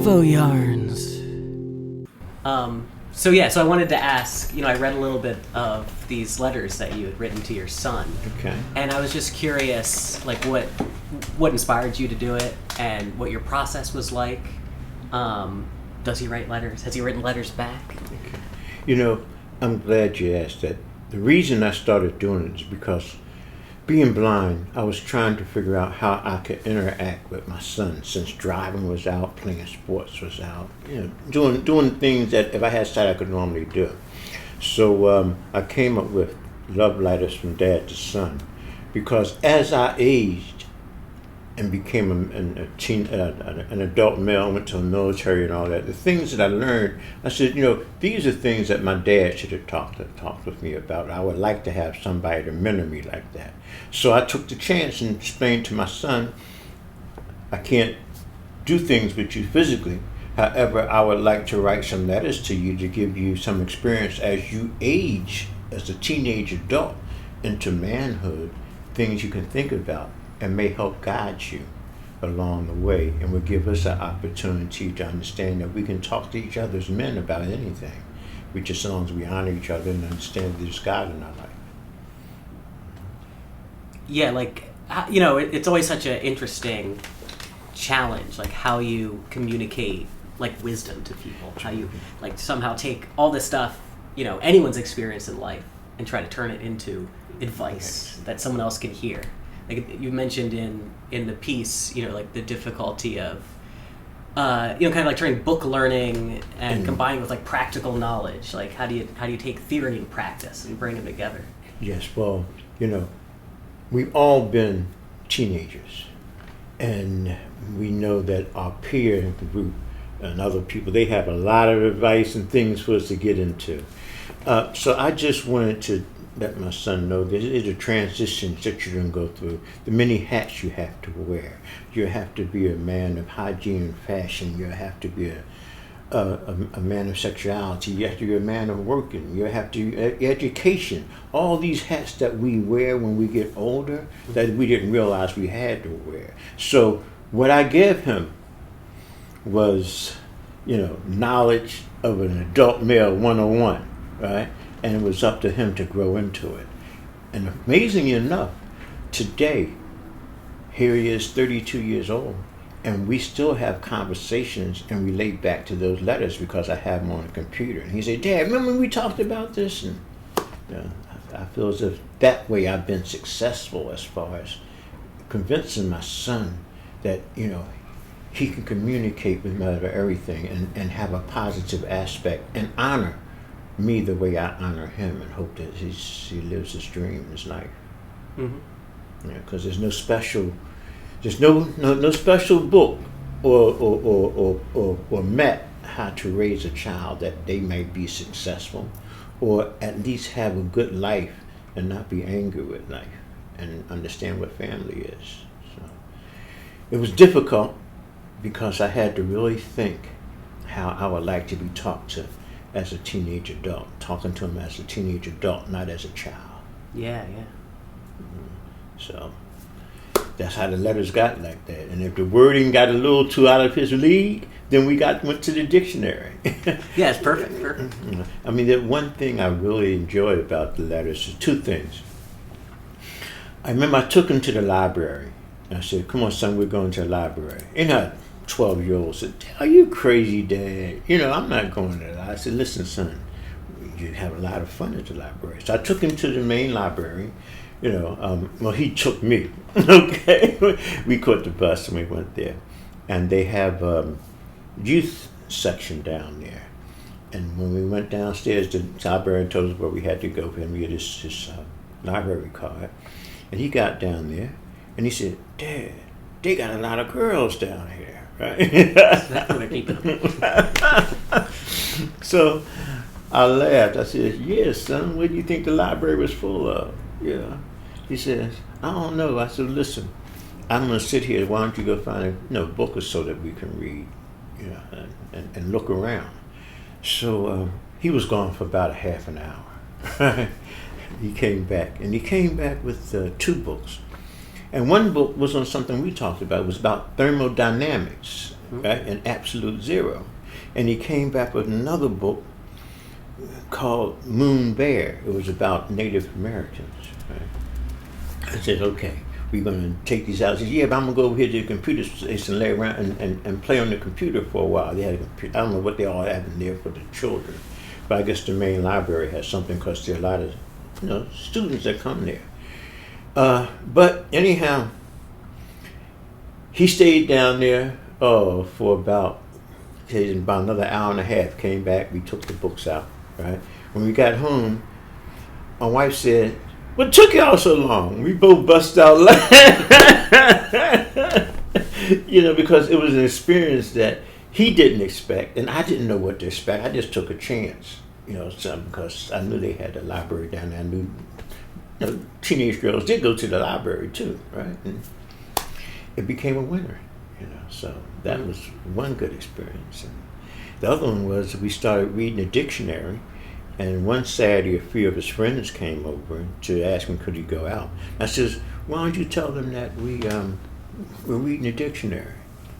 Arvoyarns. So I wanted to ask, I read a little bit of these letters that you had written to your son. Okay. And I was just curious, like, what inspired you to do it and what your process was like. Does he write letters? Has he written letters back? Okay. I'm glad you asked that. The reason I started doing it is because being blind, I was trying to figure out how I could interact with my son, since driving was out, playing sports was out, doing things that if I had sight I could normally do. So I came up with love letters from dad to son, because as I aged and became an adult male, went to the military and all that, the things that I learned, I said, these are things that my dad should have talked with me about. I would like to have somebody to mentor me like that. So I took the chance and explained to my son, I can't do things with you physically. However, I would like to write some letters to you to give you some experience as you age as a teenage adult into manhood, things you can think about and may help guide you along the way, and will give us an opportunity to understand that we can talk to each other as men about anything, which as long as we honor each other and understand there's God in our life. Yeah, it's always such an interesting challenge, like how you communicate wisdom to people, how you somehow take all this stuff, anyone's experience in life, and try to turn it into advice that someone else can hear. Like you mentioned in the piece, the difficulty of, kind of like turning book learning and combining with practical knowledge. Like how do you take theory and practice and bring them together? Yes, well, we've all been teenagers, and we know that our peer group and other people, they have a lot of advice and things for us to get into. So I just wanted to let my son know there is a transition that you're going to go through, the many hats you have to wear. You have to be a man of hygiene and fashion. You have to be a man of sexuality. You have to be a man of working. You have to education. All these hats that we wear when we get older that we didn't realize we had to wear. So what I gave him was, knowledge of an adult male 101, right? And it was up to him to grow into it. And amazingly enough, today, here he is 32 years old, and we still have conversations and relate back to those letters because I have them on the computer. And he said, Dad, remember when we talked about this? And I feel as if that way I've been successful as far as convincing my son that, he can communicate with me about everything and have a positive aspect and honor me the way I honor him, and hope that he lives his dream, his life. Mm-hmm. Because there's no special book or met how to raise a child that they might be successful, or at least have a good life and not be angry with life and understand what family is. So it was difficult because I had to really think how I would like to be talked to as a teenage adult, talking to him as a teenage adult, not as a child. Yeah. So that's how the letters got like that. And if the wording got a little too out of his league, then we went to the dictionary. Yeah, it's perfect. I mean, the one thing I really enjoy about the letters is two things. I remember I took him to the library, and I said, come on, son, we're going to the library. And I 12-year-old said, are you crazy, Dad? I'm not going to the library. I said, listen, son, you have a lot of fun at the library. So I took him to the main library. He took me. Okay. We caught the bus and we went there. And they have youth section down there. And when we went downstairs, the librarian told us where we had to go for him to get his library card. And he got down there and he said, Dad, they got a lot of girls down here. Right? That's what they're keeping them. So I laughed. I said, yes, son, what do you think the library was full of? Yeah. He says, I don't know. I said, listen, I'm going to sit here. Why don't you go find a book or so that we can read, and look around. So he was gone for about a half an hour. He came back, and he came back with 2 books. And one book was on something we talked about. It was about thermodynamics. right? An absolute zero. And he came back with another book called Moon Bear. It was about Native Americans, right? I said, okay, we're going to take these out. He said, yeah, but I'm going to go over here to the computer station and lay around and play on the computer for a while. They had a computer. I don't know what they all have in there for the children, but I guess the main library has something because there are a lot of students that come there. But anyhow, he stayed down there for about another hour and a half. Came back, we took the books out, right? When we got home, my wife said, what took y'all so long? We both bust out laughing. Because it was an experience that he didn't expect, and I didn't know what to expect. I just took a chance, because I knew they had the library down there. I knew teenage girls did go to the library too, right? And it became a winner, so that was one good experience. And the other one was we started reading a dictionary, and one Saturday a few of his friends came over to ask him could he go out. I says, why don't you tell them that we're reading a dictionary?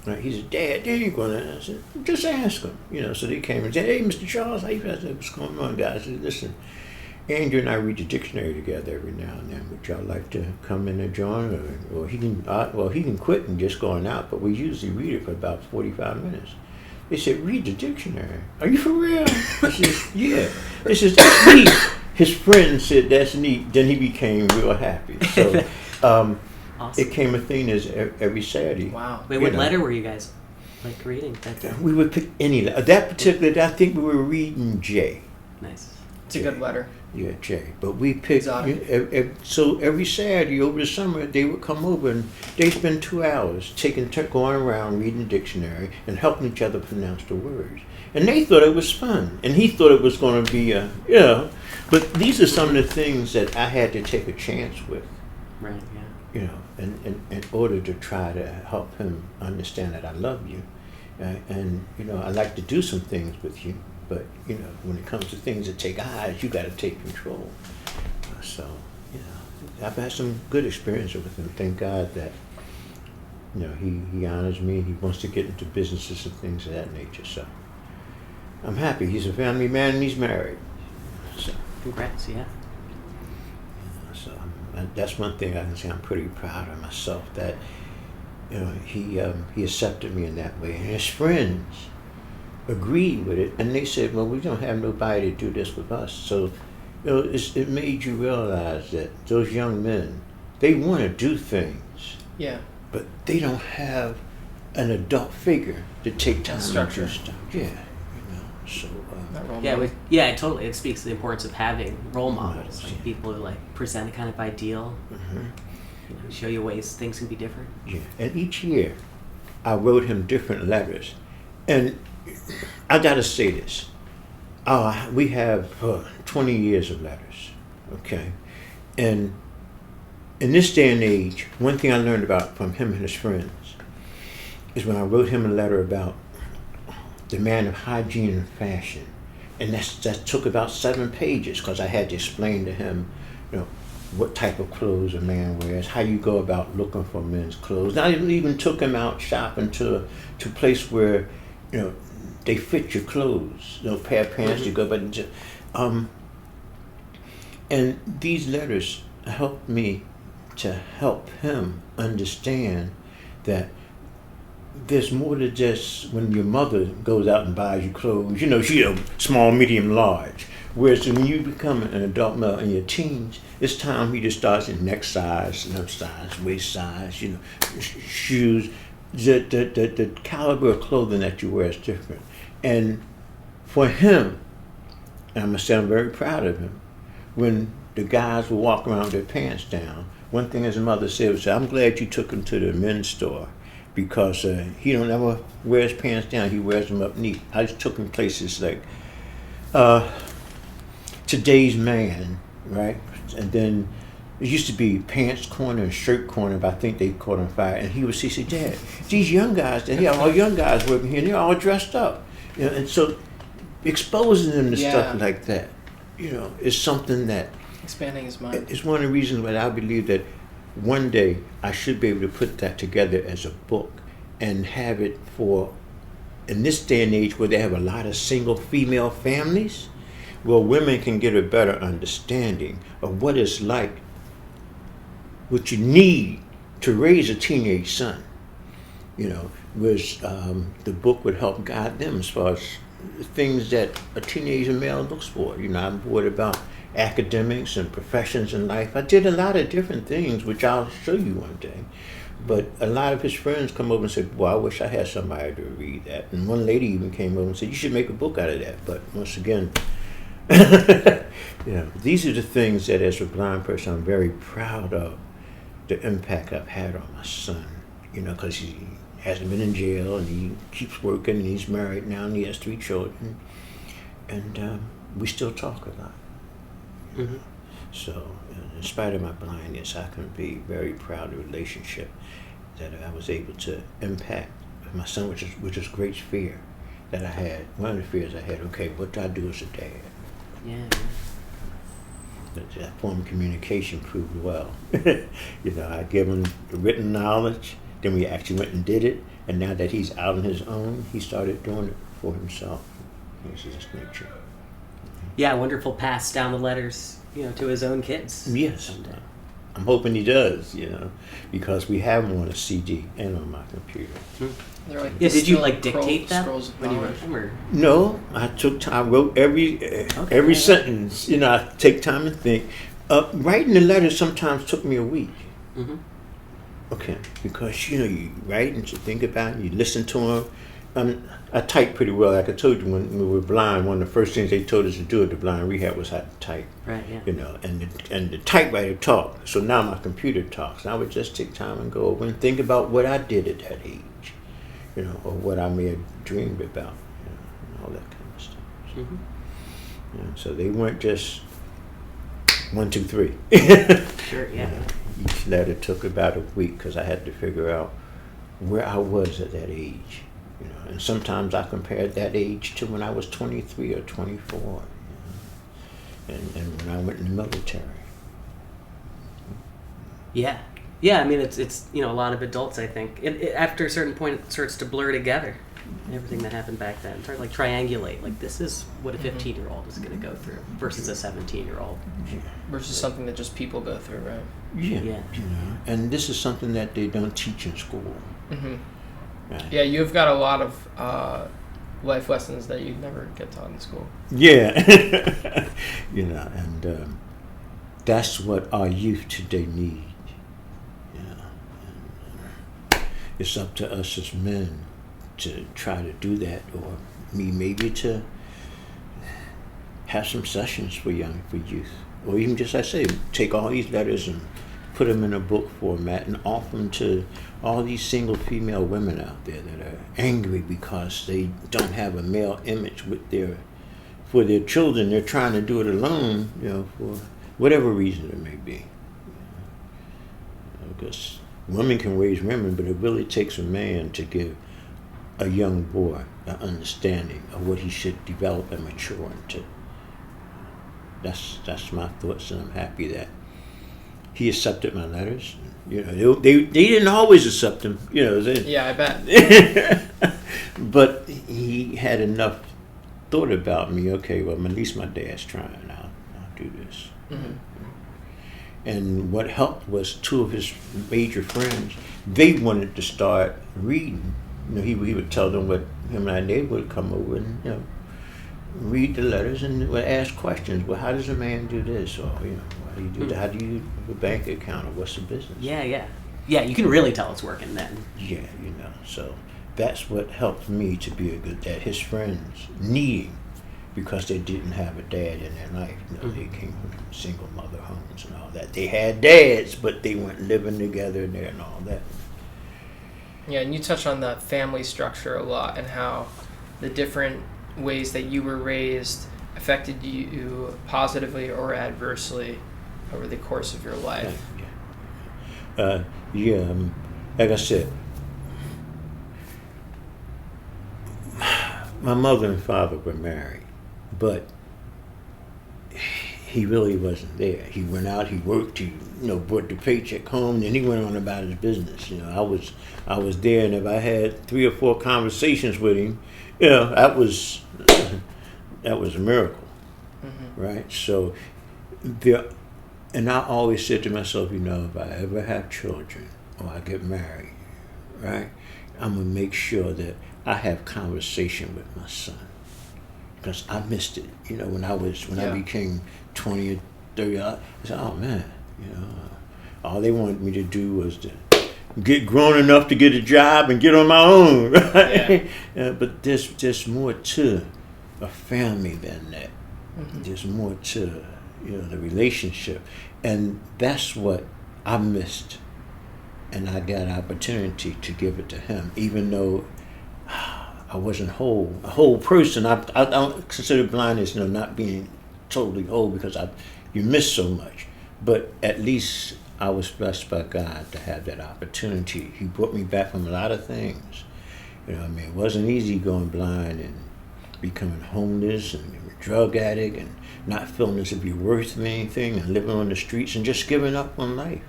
Right? He said, Dad, they ain't going to. I said, just ask them. So they came and said, hey, Mr. Charles, how you guys? What's going on, guys? I said, listen, Andrew and I read the dictionary together every now and then. Would y'all like to come in and join? Or he can quit and just going out, but we usually read it for about 45 minutes. They said, read the dictionary. Are you for real? I said, yeah. They said, that's neat. His friend said, that's neat. Then he became real happy. So Awesome. It became a thing as every Saturday. Wow. Wait, what letter were you guys reading that day? We would pick any letter. That particular day, I think we were reading J. Nice. It's a good letter. Yeah, J. But we picked, so every Saturday over the summer, they would come over and they'd spend 2 hours going around reading the dictionary and helping each other pronounce the words. And they thought it was fun. And he thought it was going to be, but these are some of the things that I had to take a chance with. Right, yeah. In order to try to help him understand that I love you. And I like to do some things with you. But, when it comes to things that take eyes, you got to take control. So, I've had some good experiences with him. Thank God that, he honors me. He wants to get into businesses and things of that nature. So, I'm happy. He's a family man and he's married. So, congrats, yeah. So, that's one thing I can say I'm pretty proud of myself that, he accepted me in that way. And his friends agreed with it, and they said, well, we don't have nobody to do this with us. So it made you realize that those young men, they want to do things, but they don't have an adult figure to take time to do stuff. Totally. It speaks to the importance of having role models, people who present a kind of ideal, show you ways things can be different. Yeah, and each year I wrote him different letters, and I gotta say this. We have 20 years of letters, okay? And in this day and age, one thing I learned from him and his friends is when I wrote him a letter about the man of hygiene and fashion, and that took about 7 pages because I had to explain to him, what type of clothes a man wears, how you go about looking for men's clothes. And I even took him out shopping to a place where, they fit your clothes, pair of pants you go, but and these letters helped me to help him understand that there's more to just when your mother goes out and buys you clothes, she's small, medium, large. Whereas when you become an adult male in your teens, it's time he just starts in neck size, limb size, waist size, shoes. The caliber of clothing that you wear is different. And for him, and I must say I'm very proud of him, when the guys would walk around with their pants down, one thing his mother said was, I'm glad you took him to the men's store because he don't ever wear his pants down, he wears them up neat. I just took him places like Today's Man, right? And then it used to be pants corner and shirt corner, but I think they caught on fire. And he said, Dad, these young guys, all young guys working here, and they're all dressed up. And so exposing them to stuff like that, is something that expanding his mind. It's one of the reasons why I believe that one day I should be able to put that together as a book and have it for in this day and age where they have a lot of single female families, well, women can get a better understanding of what it's like, what you need to raise a teenage son. The book would help guide them as far as things that a teenager male looks for. I'm bored about academics and professions in life. I did a lot of different things, which I'll show you one day. But a lot of his friends come over and said, well, I wish I had somebody to read that. And one lady even came over and said, you should make a book out of that. But once again, these are the things that as a blind person I'm very proud of, the impact I've had on my son. Because he hasn't been in jail and he keeps working and he's married now and he has 3 children. And we still talk a lot. Mm-hmm. So, in spite of my blindness, I can be very proud of the relationship that I was able to impact my son, which is great fear that I had. One of the fears I had, okay, what do I do as a dad? Yeah. That form of communication proved well. I give him the written knowledge, then we actually went and did it, and now that he's out on his own, he started doing it for himself. This is his nature. Yeah, wonderful pass down the letters, to his own kids. Yes. Someday. I'm hoping he does, because we have them on a CD and on my computer. They're like Yeah, did you still dictate that scrolls of when you knowledge. wrote them, or? No, I wrote every sentence. I take time to think. Writing the letters sometimes took me a week. Mm-hmm. Okay, because you write and you think about it, you listen to them. I type pretty well. Like I told you, when we were blind, one of the first things they told us to do at the blind rehab was how to type. Right. Yeah. And the typewriter talked. So now my computer talks. And I would just take time and go over and think about what I did at that age, or what I may have dreamed about, and all that kind of stuff. Mm-hmm. So they weren't just 1, 2, 3. Sure. Yeah. Each letter took about a week because I had to figure out where I was at that age. And sometimes I compared that age to when I was 23 or 24, and when I went in the military. Yeah. Yeah, I mean, it's a lot of adults, I think. After a certain point, it starts to blur together. Everything that happened back then. Start like triangulate. Like, this is what a 15-year-old is going to go through versus a 17-year-old. Versus something that just people go through, right? Yeah. And this is something that they don't teach in school. Mm-hmm. Right. Yeah, you've got a lot of life lessons that you never get taught in school. Yeah. And that's what our youth today need. It's up to us as men to try to do that, or maybe to have some sessions for youth, or even just, I say, take all these letters and put them in a book format and offer them to all these single female women out there that are angry because they don't have a male image for their children. They're trying to do it alone, for whatever reason it may be. Because women can raise women, but it really takes a man to give a young boy an understanding of what he should develop and mature into. That's my thoughts, and I'm happy that he accepted my letters. They didn't always accept them. Yeah, I bet. But he had enough thought about me. Okay, well, at least my dad's trying. I'll do this. Mm-hmm. And what helped was 2 of his major friends. They wanted to start reading. He would tell them what him and our neighbor would come over and read the letters and would ask questions. Well, how does a man do this? Or why do you do that? How do you have a bank account? Or what's the business? Yeah. You can really tell it's working then. Yeah, so that's what helped me to be a good dad. His friends needing, because they didn't have a dad in their life. They came from single mother homes and all that. They had dads, but they weren't living together there and all that. Yeah, and you touch on the family structure a lot and how the different ways that you were raised affected you positively or adversely over the course of your life. Like I said, my mother and father were married, but he really wasn't there. He went out, he worked, he brought the paycheck home, and then he went on about his business. I was there, and if I had 3 or 4 conversations with him, that was a miracle, right? So and I always said to myself, if I ever have children or I get married, right, I'm gonna make sure that I have conversation with my son, because I missed it. When I became 20 or 30, I said, oh man, all they wanted me to do was to get grown enough to get a job and get on my own, right? But there's more to a family than that. There's more to the relationship, and that's what I missed, and I got an opportunity to give it to him, even though I wasn't a whole person. I don't consider blindness not being totally whole, because you miss so much, but at least I was blessed by God to have that opportunity. He brought me back from a lot of things. It wasn't easy going blind and becoming homeless and a drug addict and not feeling as if you're worth anything and living on the streets and just giving up on life.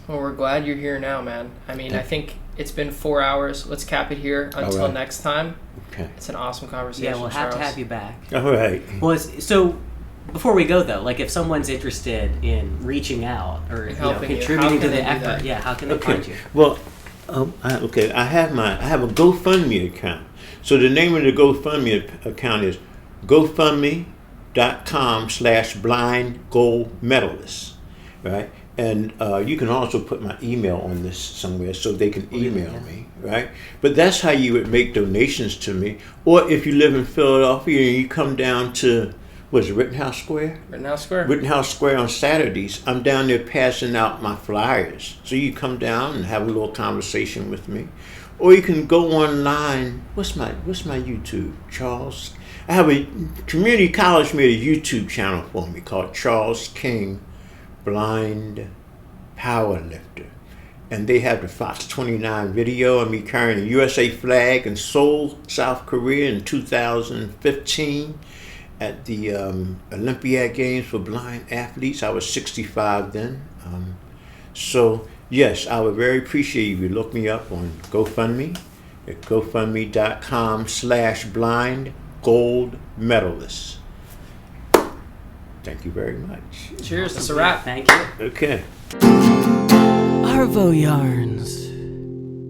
Well, we're glad you're here now, man. I think it's been 4 hours. Let's cap it here until next time. Okay. It's an awesome conversation. Yeah, we'll have to have you back. All right. Well, so before we go though, if someone's interested in reaching out or contributing to the effort, how can they find you? Well, I have a GoFundMe account. So the name of the GoFundMe account is GoFundMe.com/blindgoldmedalist, right? And you can also put my email on this somewhere so they can email me, right? But that's how you would make donations to me. Or if you live in Philadelphia and you come down to, Rittenhouse Square? Rittenhouse Square on Saturdays. I'm down there passing out my flyers. So you come down and have a little conversation with me. Or you can go online. What's my YouTube? Charles? I have a community college made a YouTube channel for me called Charles King Blind Powerlifter. And they have the Fox 29 video of me carrying a USA flag in Seoul, South Korea in 2015 at the Olympiad Games for blind athletes. I was 65 then. So yes, I would very appreciate if you look me up on GoFundMe at GoFundMe.com/blindgoldmedalist. Thank you very much. Cheers. That's a wrap. Thank you. Okay. Arvoyarns.